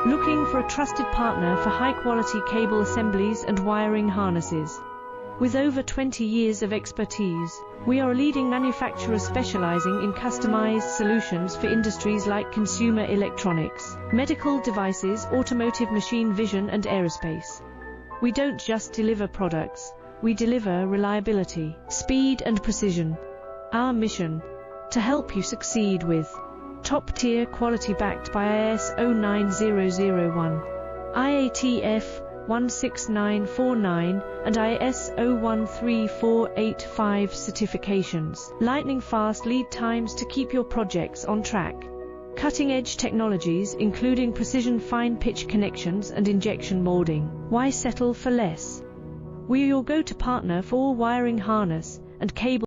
Looking for a trusted partner for high-quality cable assemblies and wiring harnesses? With over 20 years of expertise, we are a leading manufacturer specializing in customized solutions for industries like consumer electronics, medical devices, automotive, machine vision, and aerospace. We don't just deliver products, we deliver reliability, speed, and precision. Our mission: to help you succeed with top-tier quality backed by ISO 9001, IATF 16949 and ISO 13485 certifications. Lightning-fast lead times to keep your projects on track. Cutting-edge technologies including precision fine-pitch connections and injection molding. Why settle for less? We are your go-to partner for all wiring harness and cable